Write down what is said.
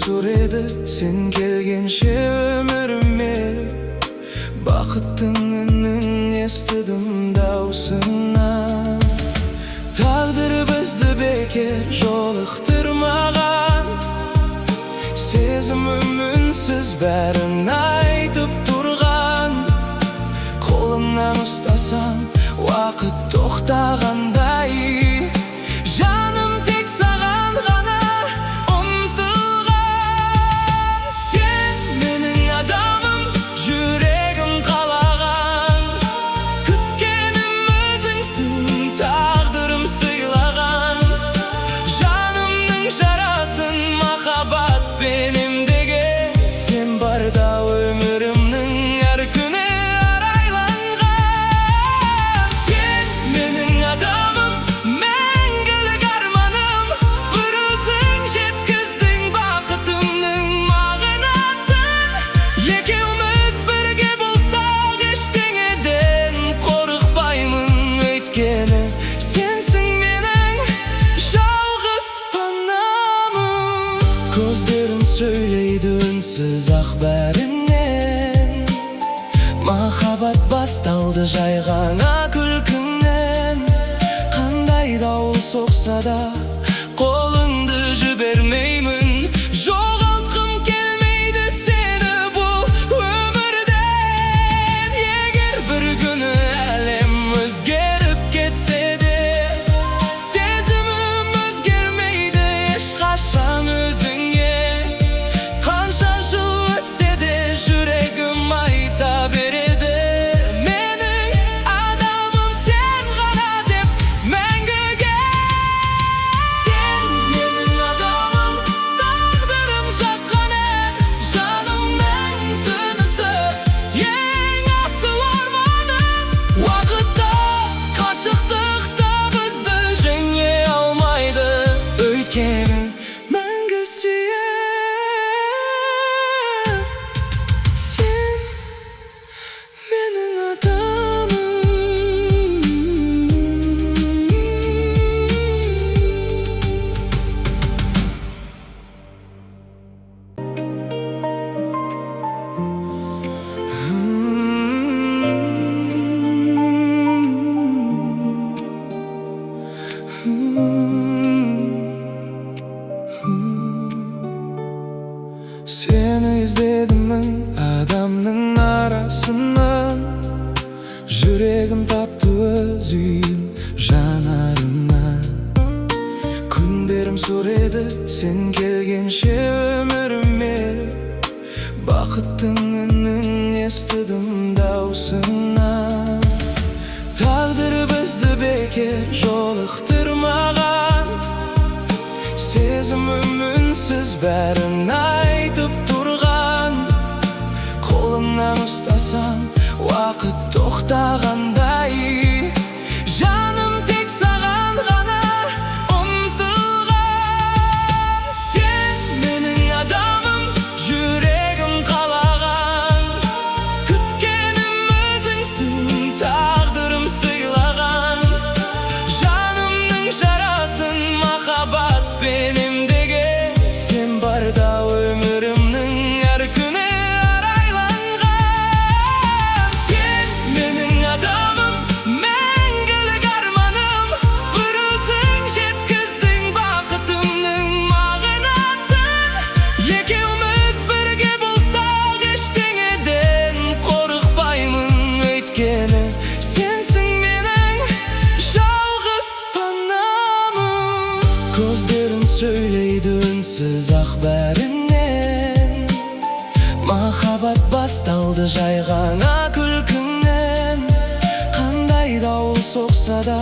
suredi sen kelgençe ömürüme. Bakıttın ünün estidim davsına. Taqdir bizdi bekar joliqtirmagan. Sezimim unsiz bärin aytıp turgan. Qo'limdan ustasam vaqt to'xtaganday. Canım tek sagan gana umtulgan. Sen mening adamım, yüregim qalagan. Kütkenim özüңsün, taqdirim sıylagan. Canımның jarasın mahabat benimdege. Sen barda ömürümnің her küne araylangan. Sen mening adamım, мәңгілік арманым. Bir özüң жеткіздің бақытымның мағынасын. Екеуміз бірге болсақ ештеңеден қорықпаймын, өйткені сенсің менің жалғыз панамым. Көздерің сөйлейді үнсіз ақ бәрінен. Махаббат басталды жай ғана күлкіңнен. Қандай дауыл соқса да қолыңды жібермеймін. Жоғалтқым келмейді сені бұл өмірден. Егер бір күні әлем өзгеріп кетсе де, сезімім өзгермейді ешқашан өзіңе. Қанша жыл өтсе де жүрегім айта береді, менің адамым сен ғана деп мәңгіге. Sen mening adamım, taqdirim жазған ән. Жанымның тынысы, ең асыл арманым. Уақытта, қашықтықта бізді жеңе алмайды, өйткені мәңгі сүйем. Sen mening adamım. Seni izledim adamның arasından. Yüregim taptı öz үйін жанарымнан. Күндерім сүреді sen келгенше өміріме. Бақыттың үнін естідім даусына. Тағдыр бізді бекер жолықтырмаған. Сезімім үнсіз бәрін айтып тұрған. Қолымнан ұстасам уақыт тоқтағандай. Жаным тек саған ғана ұмтылған. Sen менің адамым, жүрегім қалаған. Күткенім өзіңсің, тағдырым сыйлаған. Жанымның жарасын махаббат benimdege. Sen barda ömürümнің her küne araylangan. Sen mening adamım, мәңгілік арманым. Bir özüң жеткіздің бақытымның мағынасын. Екеуміз бірге болсақ ештеңеден қорықпаймын, өйткені сенсің менің жалғыз панамым. Көздерің сөйлейді үнсіз ақ бәрінен. Махаббат басталды жай ғана күлкіңнен. Қандай дауыл соқса да